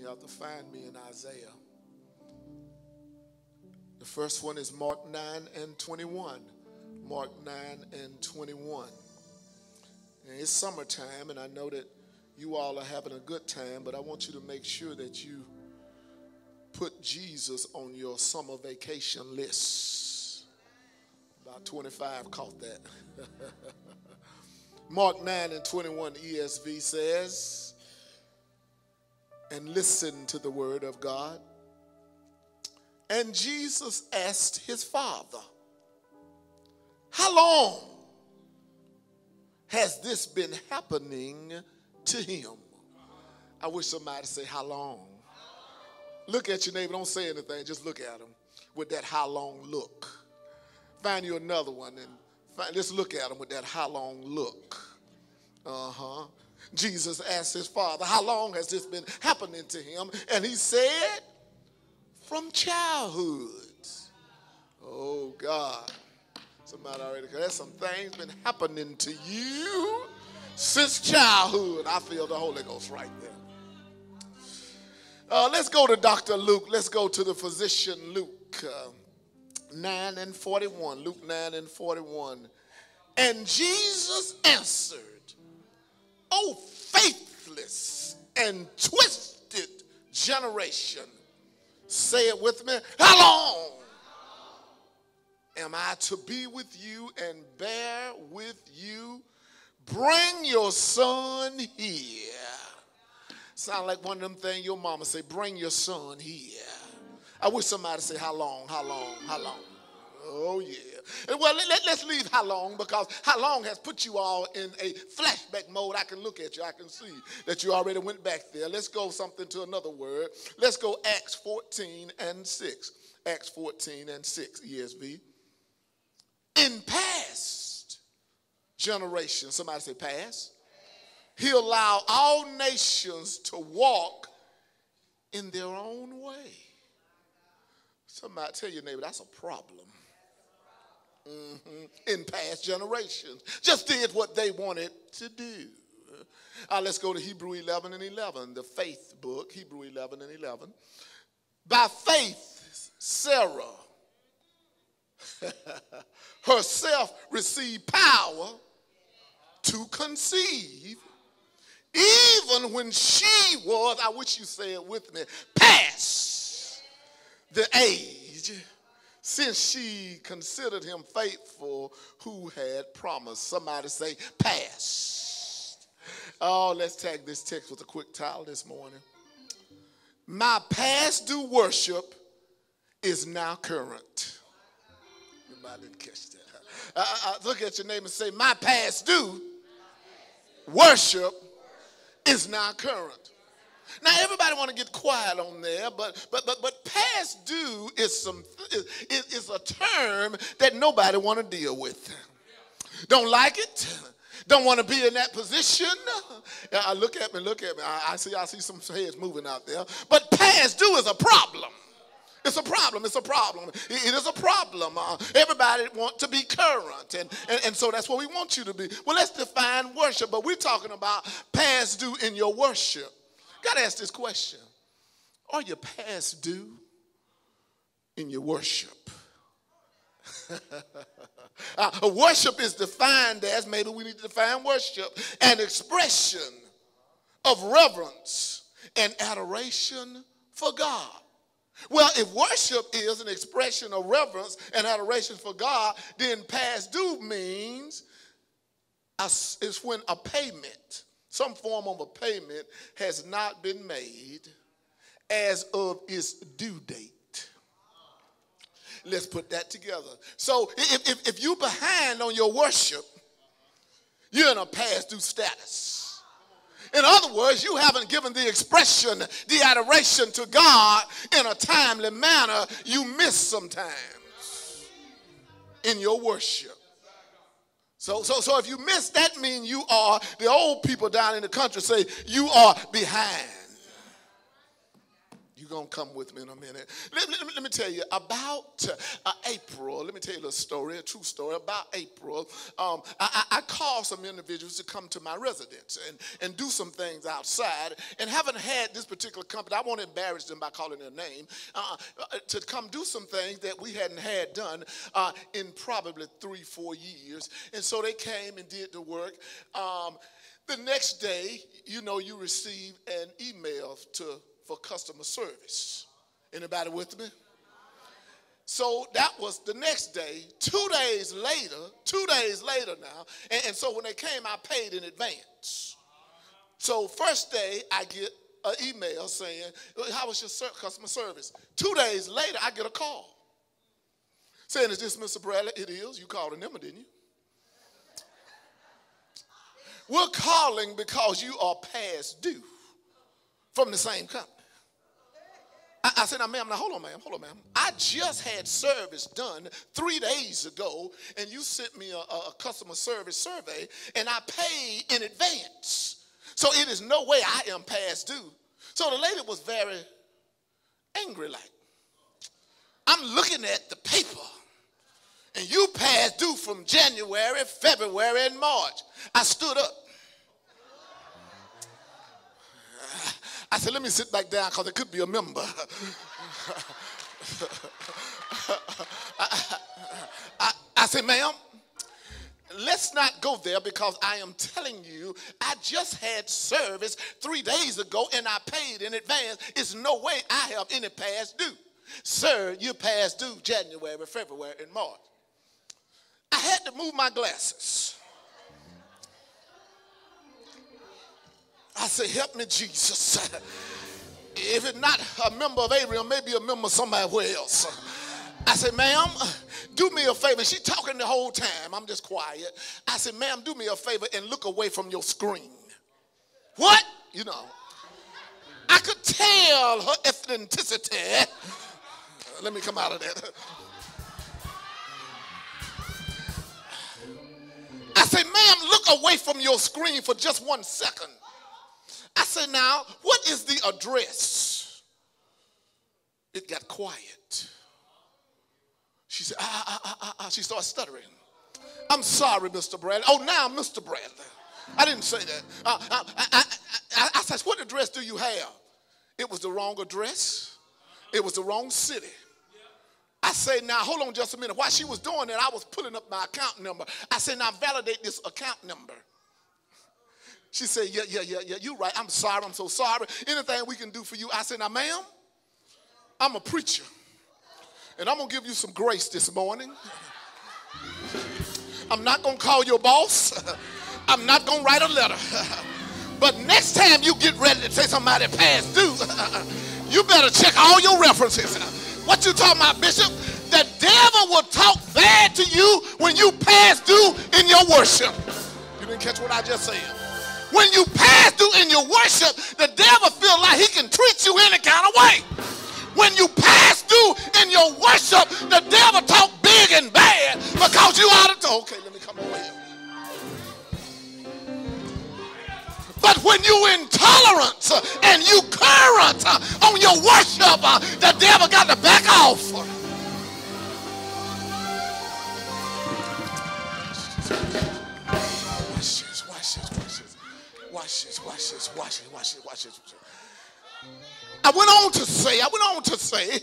have to find me in Isaiah. The first one is Mark 9 and 21. Mark 9 and 21. And it's summertime, and I know that you all are having a good time, but I want you to make sure that you put Jesus on your summer vacation list. About 25 caught that. Mark 9 and 21 ESV says, and listen to the word of God. And Jesus asked his father, how long has this been happening to him? I wish somebody say, how long? Look at your neighbor. Don't say anything. Just look at him with that how long look. Find you another one and let's look at him with that how long look. Jesus asked his father, how long has this been happening to him? And he said, from childhood. Oh, God. Somebody already, there's some things been happening to you since childhood. I feel the Holy Ghost right there. Let's go to Dr. Luke. Let's go to the physician Luke 9 and 41. Luke 9 and 41. And Jesus answered, O faithless and twisted generation. Say it with me. How long am I to be with you and bear with you? Bring your son here. Sound like one of them things your mama say, bring your son here. I wish somebody say, how long, how long, how long? Oh, yeah. Well, let's leave how long, because how long has put you all in a flashback mode. I can look at you. I can see that you already went back there. Let's go something to another word. Let's go Acts 14 and 6. Acts 14 and 6, ESV. In past generations, somebody say past, he allowed all nations to walk in their own way. Somebody tell your neighbor, that's a problem. In past generations, just did what they wanted to do. Let's go to Hebrew 11 and 11, the faith book, Hebrew 11 and 11. By faith, Sarah herself received power to conceive, even when she was, I wish you say it with me, past the age, since she considered him faithful who had promised. Somebody say past. Oh, let's tag this text with a quick title this morning. My past due worship is now current. Everybody didn't catch that. Look at your neighbor and say, my past due worship is now current. Now everybody want to get quiet on there, but past due is a term that nobody want to deal with. Don't like it. Don't want to be in that position. Look at me. I see some heads moving out there. But past due is a problem. It's a problem. It is a problem. Everybody want to be current. And so that's what we want you to be. Well, let's define worship. But we're talking about past due in your worship. Got to ask this question. Are you past due in your worship? Worship is defined as, maybe we need to define worship, an expression of reverence and adoration for God. Well, if worship is an expression of reverence and adoration for God, then past due means it's when a payment, some form of a payment, has not been made as of its due date. Let's put that together. So if you're behind on your worship, you're in a past due status. In other words, you haven't given the expression, the adoration to God in a timely manner. You miss sometimes in your worship. So if you miss, that means you are, the old people down in the country say, you are behind. You're going to come with me in a minute. Let me tell you about April. Let me tell you a little story, a true story about April. I called some individuals to come to my residence and do some things outside. And haven't had this particular company, I won't embarrass them by calling their name, to come do some things that we hadn't had done in probably 3-4 years. And so they came and did the work. The next day, you know, you receive an email for customer service. Anybody with me? So that was the next day. 2 days later now, and so when they came, I paid in advance. So first day, I get an email saying, how was your customer service? 2 days later, I get a call saying, is this Mr. Bradley? It is. You called a number, didn't you? We're calling because you are past due from the same company. I said, now, ma'am, hold on, ma'am. I just had service done 3 days ago, and you sent me a customer service survey, and I paid in advance. So it is no way I am past due. So the lady was very angry like. I'm looking at the paper, and you past due from January, February, and March. I stood up. I said, let me sit back down because it could be a member. I said, ma'am, let's not go there because I am telling you, I just had service 3 days ago and I paid in advance. It's no way I have any past due. Sir, you're past due January, February, and March. I had to move my glasses. I said, help me, Jesus. If it's not a member of Abraham, maybe a member somewhere else. I said, ma'am, do me a favor. She's talking the whole time. I'm just quiet. I said, ma'am, do me a favor and look away from your screen. What? You know. I could tell her ethnicity. Let me come out of that. I said, ma'am, look away from your screen for just 1 second. I said, now, what is the address? It got quiet. She said, she started stuttering. I'm sorry, Mr. Bradley. Oh, now, Mr. Bradley. I didn't say that. I said, what address do you have? It was the wrong address. It was the wrong city. I say, now, hold on just a minute. While she was doing that, I was pulling up my account number. I said, now, validate this account number. She said, yeah, you're right. I'm sorry. I'm so sorry. Anything we can do for you? I said, now, ma'am, I'm a preacher. And I'm going to give you some grace this morning. I'm not going to call your boss. I'm not going to write a letter. But next time you get ready to say somebody past due, you better check all your references. What you talking about, Bishop? The devil will talk bad to you when you pass due in your worship. You didn't catch what I just said. When you pass due in your worship, the devil feels like he can treat you any kind of way. When you pass due in your worship, the devil talk big and bad because you ought to. Okay, let me come over here. But when you intolerant and you current on your worship, the devil got to back off. Watch this. I went on to say,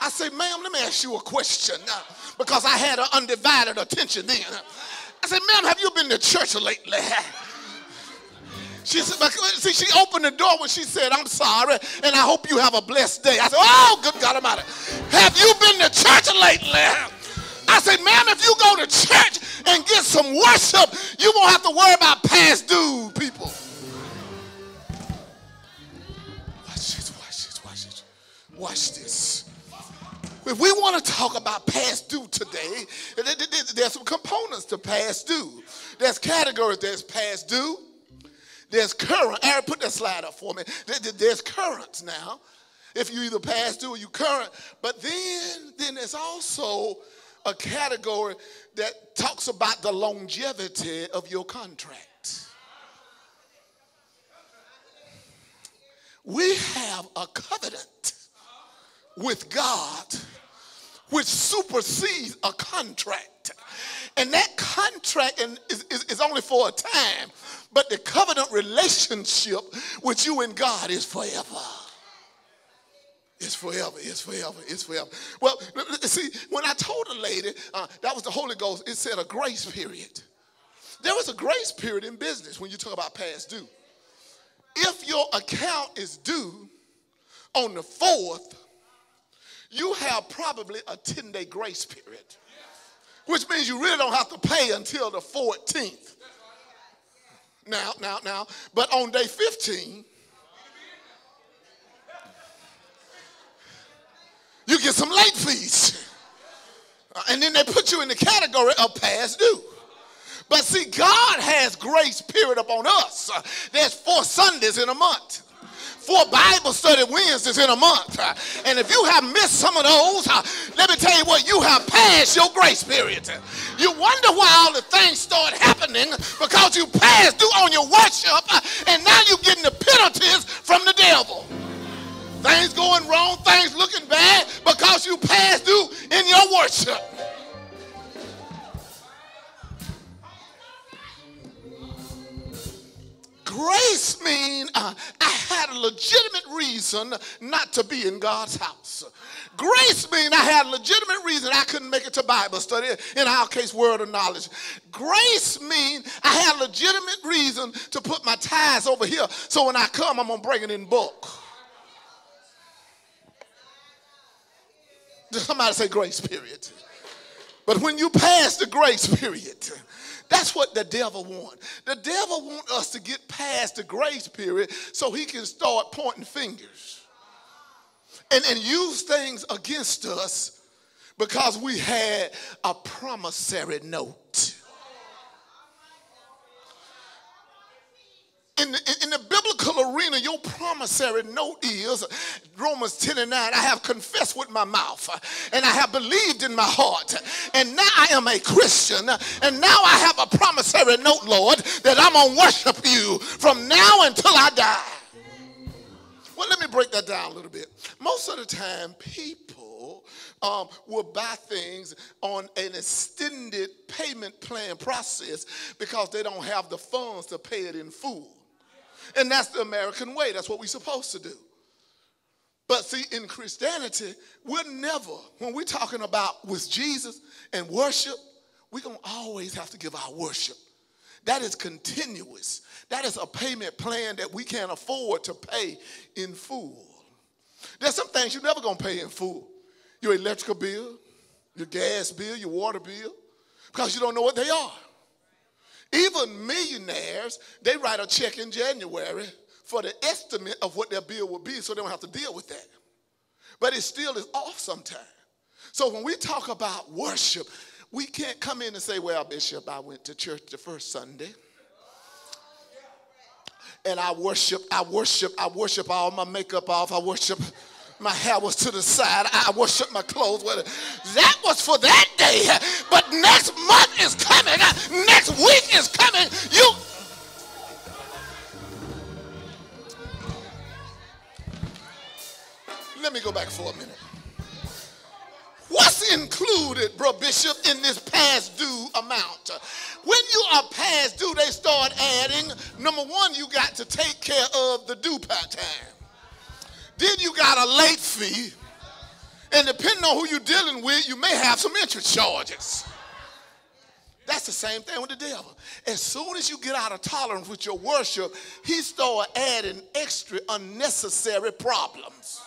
I said, ma'am, let me ask you a question because I had her undivided attention then. I said, ma'am, have you been to church lately? She said, see, she opened the door when she said, I'm sorry, and I hope you have a blessed day. I said, oh, good God Almighty. Have you been to church lately? I said, ma'am, if you go to church and get some worship, you won't have to worry about past due people. Watch this. If we want to talk about past due today, there's some components to past due. There's categories. There's past due. There's current. Aaron, put that slide up for me. There's current now. If you either past due or you current. But then there's also a category that talks about the longevity of your contract. We have a covenant with God which supersedes a contract. And that contract is only for a time, but the covenant relationship with you and God is forever. It's forever, it's forever, it's forever. Well, see, when I told the lady, that was the Holy Ghost, it said a grace period. There was a grace period in business when you talk about past due. If your account is due on the 4th, you have probably a 10-day grace period, which means you really don't have to pay until the 14th. Now, but on day 15, you get some late fees. And then they put you in the category of past due. But see, God has grace period upon us. There's 4 Sundays in a month. 4 Bible study Wednesdays in a month. And if you have missed some of those, let me tell you what, you have passed your grace period. You wonder why all the things start happening, because you passed due on your worship, and now you're getting the penalties from the devil. Things going wrong, things looking bad, because you passed due in your worship. Grace means I had a legitimate reason not to be in God's house. Grace means I had a legitimate reason I couldn't make it to Bible study, in our case, Word of Knowledge. Grace means I had a legitimate reason to put my tithes over here, so when I come, I'm going to bring it in bulk. Somebody say grace period. But when you pass the grace period, that's what the devil wants. The devil wants us to get past the grace period so he can start pointing fingers and use things against us because we had a promissory note. In the biblical arena, your promissory note is Romans 10:9. I have confessed with my mouth, and I have believed in my heart, and now I am a Christian, and now I have a promissory note, Lord, that I'm going to worship you from now until I die. Well, let me break that down a little bit. Most of the time, people will buy things on an extended payment plan process because they don't have the funds to pay it in full. And that's the American way. That's what we're supposed to do. But see, in Christianity, we're never, when we're talking about with Jesus and worship, we're going to always have to give our worship. That is continuous. That is a payment plan that we can't afford to pay in full. There's some things you're never going to pay in full. Your electrical bill, your gas bill, your water bill, because you don't know what they are. Even millionaires, they write a check in January for the estimate of what their bill will be so they don't have to deal with that. But it still is off sometimes. So when we talk about worship, we can't come in and say, well, Bishop, I went to church the first Sunday. And I worship all my makeup off. I worship, my hair was to the side. I worship my clothes. Well, that was for that day. But next month is coming. Next week is coming. Let me go back for a minute. What's included, bro, Bishop, in this past due amount? When you are past due, they start adding, number one, you got to take care of the due time. Then you got a late fee. And depending on who you're dealing with, you may have some interest charges. That's the same thing with the devil. As soon as you get out of tolerance with your worship, he starts adding extra unnecessary problems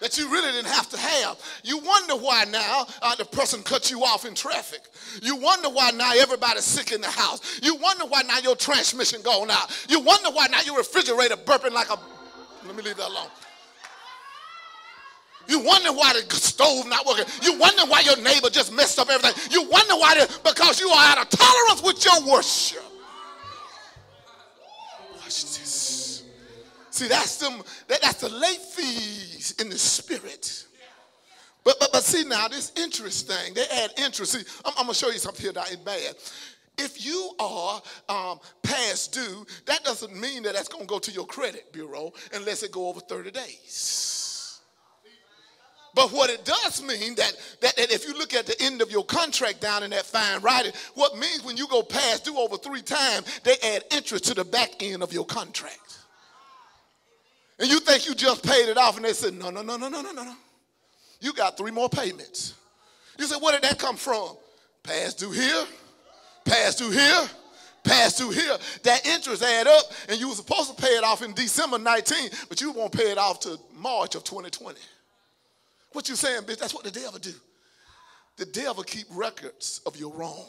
that you really didn't have to have. You wonder why now the person cut you off in traffic. You wonder why now everybody's sick in the house. You wonder why now your transmission going out. You wonder why now your refrigerator burping like a... Let me leave that alone. You wonder why the stove not working. You wonder why your neighbor just messed up everything. You wonder why, because you are out of tolerance with your worship. Watch this. See, that's the late fees in the spirit. But see now, this interest thing, they add interest. See, I'm going to show you something here that ain't bad. If you are past due, that doesn't mean that that's going to go to your credit bureau unless it go over 30 days. But what it does mean that if you look at the end of your contract down in that fine writing, what means when you go past due over 3 times, they add interest to the back end of your contract. And you think you just paid it off, and they said, no. You got 3 more payments. You say, where did that come from? Past due here, past due here, past due here. That interest add up, and you were supposed to pay it off in December 19, but you won't pay it off till March of 2020. What you saying, bitch? That's what the devil do. The devil keep records of your wrong.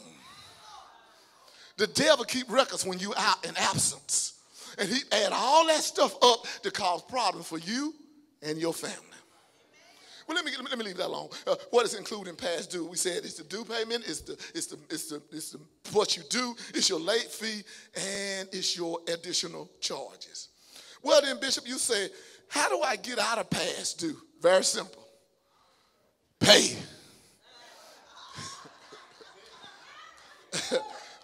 The devil keep records when you out in absence. And he add all that stuff up to cause problems for you and your family. Well, let me leave that alone. What is included in past due? We said it's the due payment, it's the what you do, it's your late fee, and it's your additional charges. Well then, Bishop, you say, how do I get out of past due? Very simple. Pay.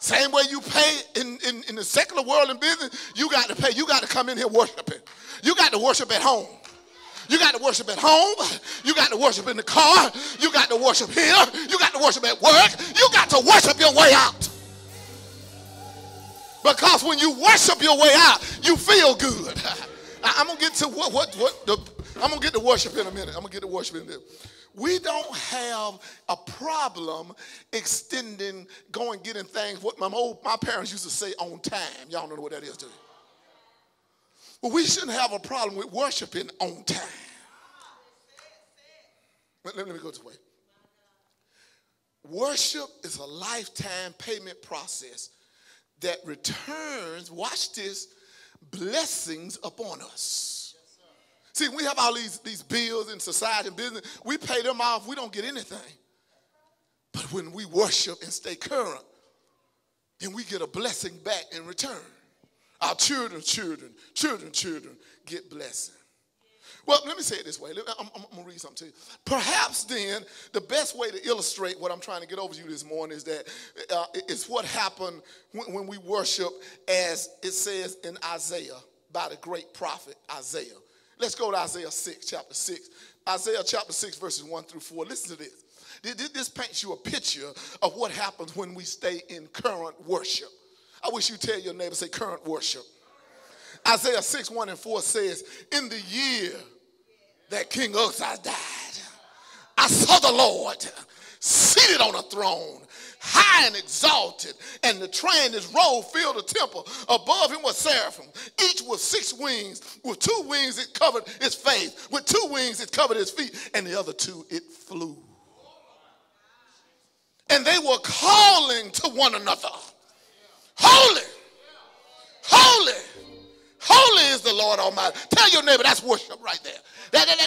Same way you pay in the secular world and business, you got to pay. You got to come in here worshiping. You got to worship at home. You got to worship at home. You got to worship in the car. You got to worship here. You got to worship at work. You got to worship your way out. Because when you worship your way out, you feel good. I'm gonna get to I'm gonna get to worship in a minute. I'm gonna get to worship in a minute. We don't have a problem going getting things what my parents used to say on time. Y'all don't know what that is, do you? But we shouldn't have a problem with worshiping on time. Let me go this way. Worship is a lifetime payment process that returns, watch this, blessings upon us. See, we have all these bills in society and business. We pay them off. We don't get anything. But when we worship and stay current, then we get a blessing back in return. Our children get blessing. Well, let me say it this way. I'm going to read something to you. Perhaps then the best way to illustrate what I'm trying to get over to you this morning is that it's what happened when we worship, as it says in Isaiah by the great prophet Isaiah. Let's go to Isaiah 6, chapter 6. Isaiah chapter 6, verses 1 through 4. Listen to this. This paints you a picture of what happens when we stay in current worship. I wish you'd tell your neighbor, say current worship. Isaiah 6, 1 and 4 says, in the year that King Uzziah died, I saw the Lord seated on a throne, high and exalted, and the train, his robe filled the temple. Above him was seraphim, each with 6 wings. With 2 wings it covered his face. With 2 wings it covered his feet, and the other 2 it flew. And they were calling to one another, holy, holy, holy is the Lord Almighty. Tell your neighbor that's worship right there.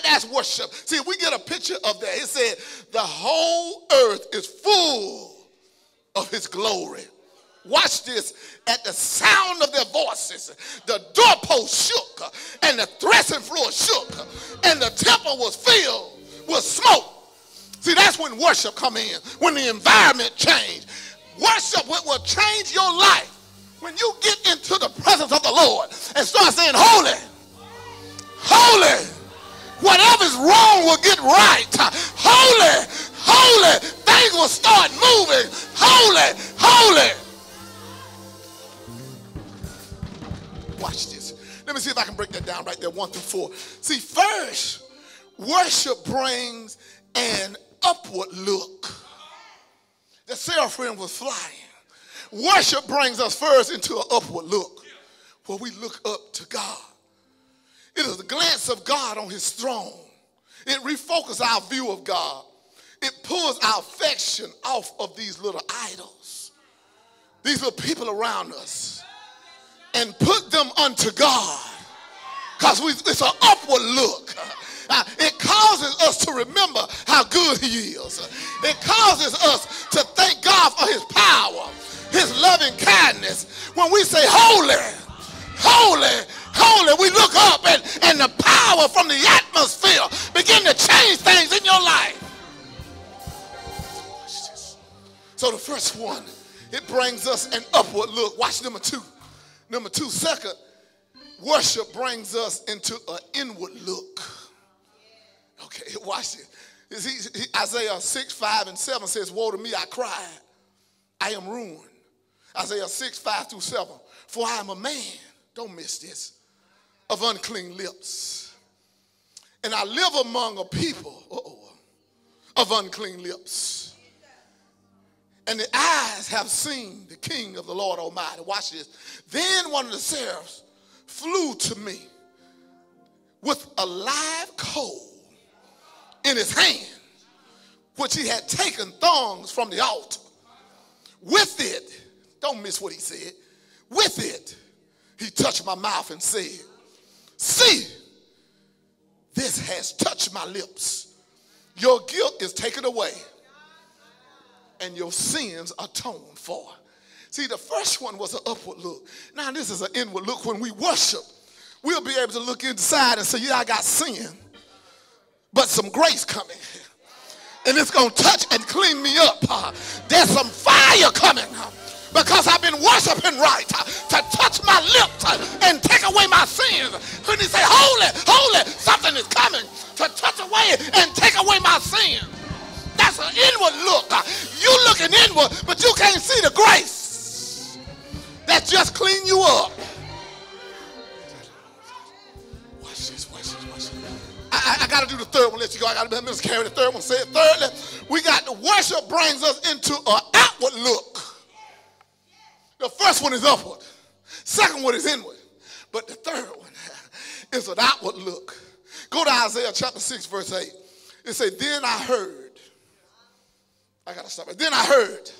That's worship. See, we get a picture of that. It said the whole earth is full of his glory. Watch this. At the sound of their voices, the doorpost shook, and the threshing floor shook, and the temple was filled with smoke. See, that's when worship come in, when the environment changed. Worship will change your life when you get into the presence of the Lord and start saying, holy, holy. Whatever's wrong will get right. Holy, holy. Things will start moving. Holy, holy. Watch this. Let me see if I can break that down right there, 1 through 4. See, first, worship brings an upward look. The seraphim was flying. Worship brings us first into an upward look, where we look up to God. It is a glance of God on his throne. It refocuses our view of God. It pulls our affection off of these little idols, these little people around us, and put them unto God. Because it's an upward look. It causes us to remember how good he is. It causes us to thank God for his power, his loving kindness. When we say holy, holy, holy, we look up and the power from the atmosphere begin to change things in your life. So the first one, it brings us an upward look. Watch number 2. Number 2, second, worship brings us into an inward look. Okay, Watch this. Isaiah 6, 5, and 7 says, woe to me, I cried. I am ruined. Isaiah 6, 5 through 7. For I am a man, don't miss this, of unclean lips. And I live among a people of unclean lips. And the eyes have seen the King of the Lord Almighty. Watch this. Then one of the seraphs flew to me with a live coal in his hand, which he had taken thongs from the altar. With it, don't miss what he said, with it, he touched my mouth and said, see, this has touched my lips. Your guilt is taken away and your sins atoned for. See, the first one was an upward look. Now this is an inward look. When we worship, we'll be able to look inside and say, yeah, I got sin, but some grace coming. And it's going to touch and clean me up. There's some fire coming because I've been worshiping right to touch my lips and take away my sins. When he say, holy, holy, something is coming to touch away and take away my sins. That's an inward look. You looking inward, but you can't see the grace that just clean you up. Watch this. I got to do the third one. Let you go. I got to Minister carry the third one. Say it. Thirdly, we got the worship brings us into an outward look. The first one is upward. Second one is inward. But the third one is an outward look. Go to Isaiah chapter 6, verse 8. It says, then I heard. I got to stop it. Then I heard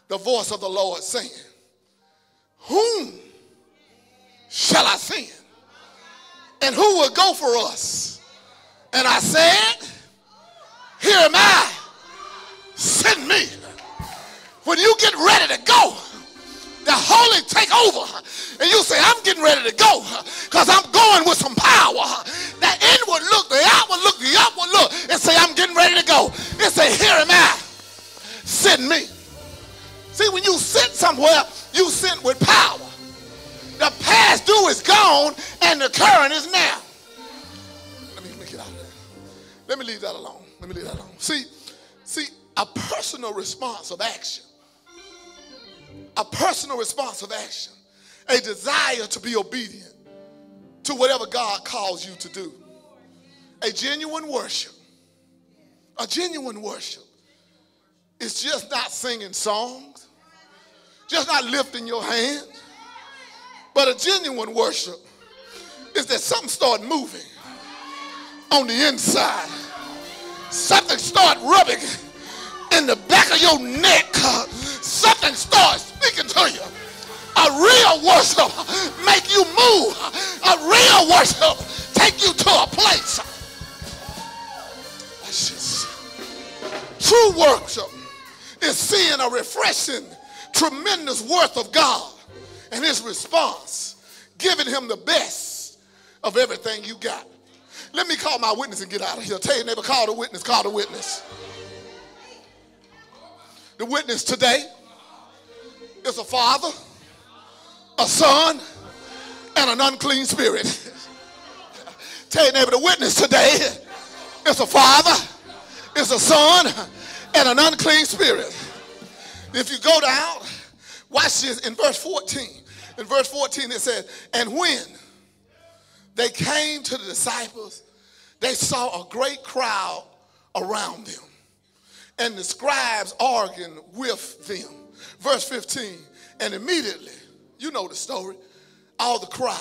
the voice of the Lord saying, whom shall I send? And who will go for us? And I said, here am I, send me. When you get ready to go, the Holy take over. And you say, I'm getting ready to go because I'm going with some power. That inward look, the outward look, the upward look, and say, I'm getting ready to go. It say, here am I, send me. See, when you sit somewhere, you sit with power. The past due is gone and the current is now. Let me get out of there. Let me leave that alone. See, a personal response of action. A personal response of action. A desire to be obedient to whatever God calls you to do. A genuine worship. A genuine worship. It's just not singing songs. Just not lifting your hands. But a genuine worship is that something start moving on the inside. Something start rubbing in the back of your neck. Something starts speaking to you. A real worship make you move. A real worship take you to a place. That's just true worship is seeing a refreshing, tremendous worth of God and his response, giving him the best of everything you got. Let me call my witness and get out of here. Tell your neighbor, call the witness, call the witness. The witness today is a father, a son, and an unclean spirit. Tell your neighbor, the witness today is a father, is a son, and an unclean spirit. If you go down, watch this in verse 14. In verse 14 it says, and when they came to the disciples, they saw a great crowd around them, and the scribes arguing with them. Verse 15, and immediately, you know the story, all the crowd,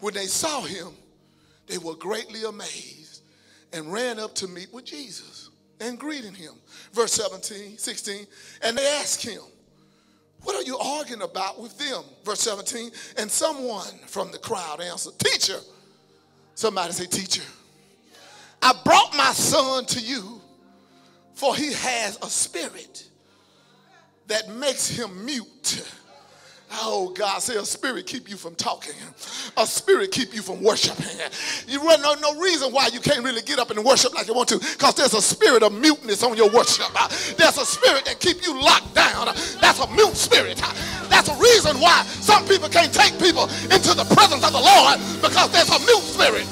when they saw him, they were greatly amazed and ran up to meet with Jesus and greeting him. Verse 16, and they asked him, what are you arguing about with them? Verse 17, and someone from the crowd answered, teacher. Somebody say, teacher. I brought my son to you, for he has a spirit that makes him mute. Oh, God, say a spirit keep you from talking. A spirit keep you from worshiping. You run no reason why you can't really get up and worship like you want to, because there's a spirit of muteness on your worship. There's a spirit that keep you locked down. That's a mute spirit. That's a reason why some people can't take people into the presence of the Lord, because there's a mute spirit.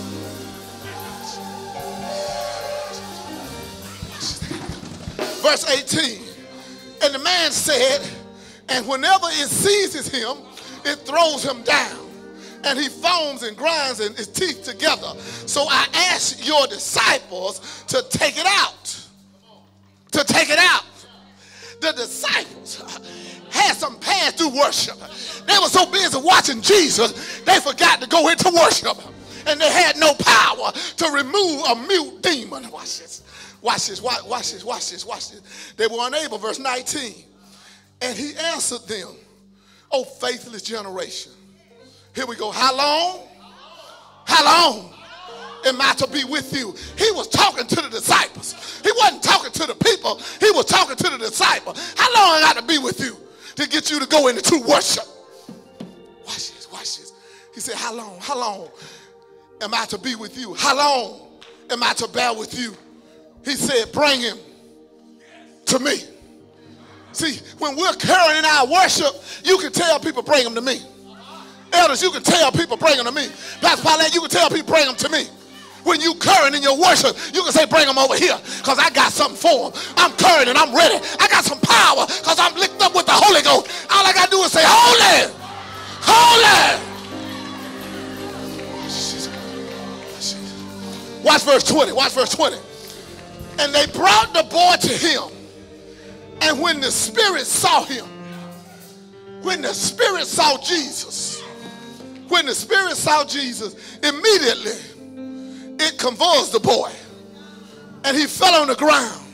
Verse 18. And the man said, and whenever it seizes him, it throws him down. And he foams and grinds and his teeth together. So I asked your disciples to take it out. To take it out. The disciples had some pass through worship. They were so busy watching Jesus, they forgot to go into worship. And they had no power to remove a mute demon. Watch this. Watch this. Watch this. Watch this. Watch this. They were unable. Verse 19. And he answered them, O faithless generation. Here we go. How long? How long am I to be with you? He was talking to the disciples. He wasn't talking to the people. He was talking to the disciples. How long am I to be with you to get you to go into true worship? Watch this. Watch this. He said, how long? How long am I to be with you? How long am I to bear with you? He said, bring him to me. See, when we're current in our worship, you can tell people, bring them to me. Elders, you can tell people, bring them to me. Pastor Paulette, you can tell people, bring them to me. When you current in your worship, you can say, bring them over here, because I got something for them. I'm current and I'm ready. I got some power, because I'm licked up with the Holy Ghost. All I got to do is say, holy, holy. Watch verse 20. Watch verse 20. And they brought the boy to him. And when the Spirit saw him, when the Spirit saw Jesus, when the Spirit saw Jesus, immediately it convulsed the boy. And he fell on the ground,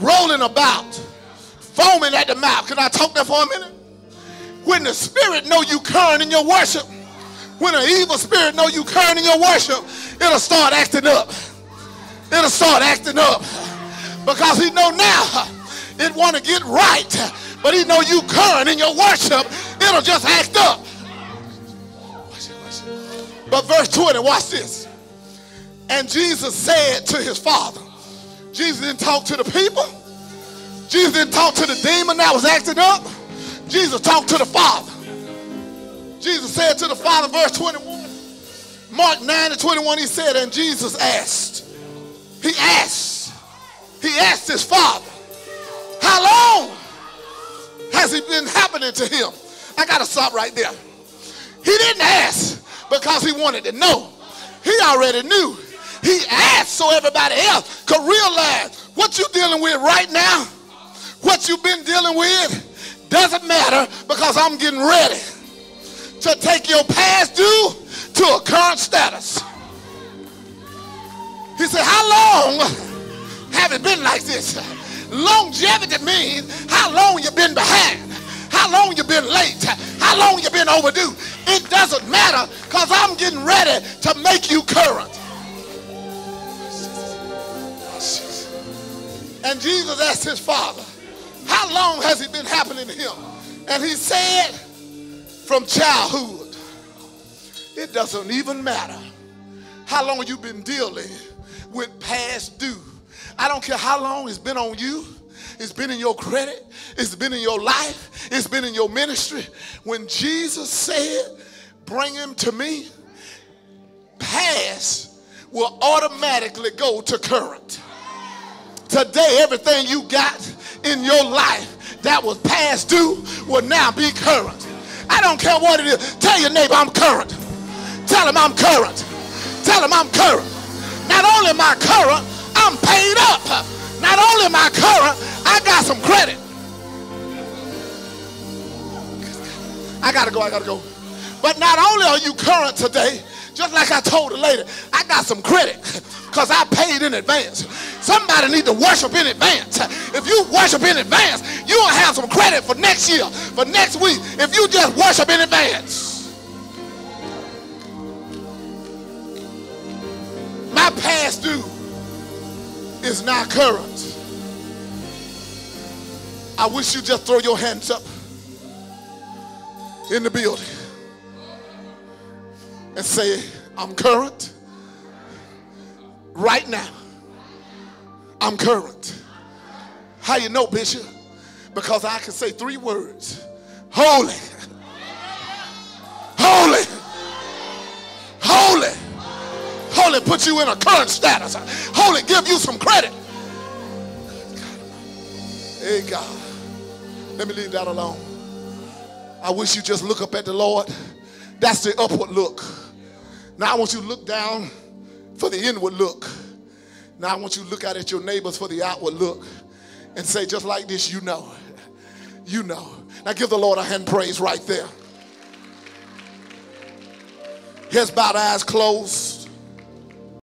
rolling about, foaming at the mouth. Can I talk there for a minute? When the Spirit know you current in your worship, when an evil spirit know you current in your worship, it'll start acting up. It'll start acting up. Because he know now it want to get right. But he know you current in your worship, it'll just act up. Watch it, watch it. But verse 20, watch this. And Jesus said to his father, Jesus didn't talk to the people. Jesus didn't talk to the demon that was acting up. Jesus talked to the Father. Jesus said to the Father, verse 21, Mark 9:21, he said, and Jesus asked. He asked his Father, how long has it been happening to him? I got to stop right there. He didn't ask because he wanted to know. He already knew. He asked so everybody else could realize what you're dealing with right now, what you've been dealing with, doesn't matter because I'm getting ready to take your past due to a current status. He said, how long have it been like this? Longevity means how long you've been behind, how long you've been late, how long you've been overdue. It doesn't matter because I'm getting ready to make you current. And Jesus asked his Father, how long has it been happening to him? And he said, from childhood. It doesn't even matter how long you've been dealing with past due. I don't care how long it's been on you. It's been in your credit. It's been in your life. It's been in your ministry. When Jesus said, bring him to me, past will automatically go to current. Today, everything you got in your life that was past due will now be current. I don't care what it is. Tell your neighbor, I'm current. Tell him I'm current. Tell him I'm current. Not only am I current, I'm paid up. Not only am I current, I got some credit. I gotta go. But not only are you current today, just like I told the lady, I got some credit because I paid in advance. Somebody need to worship in advance. If you worship in advance, you will have some credit for next year, for next week, if you just worship in advance. My past due is not current. I wish you just throw your hands up in the building and say, I'm current right now. I'm current. How you know, Bishop? Because I can say 3 words. Holy. Holy. Holy. Holy put you in a current status. Holy give you some credit. Hey, God. Let me leave that alone. I wish you just look up at the Lord. That's the upward look. Now I want you to look down for the inward look. Now I want you to look out at your neighbors for the outward look and say just like this, you know. You know. Now give the Lord a hand praise right there. Heads bowed, eyes closed.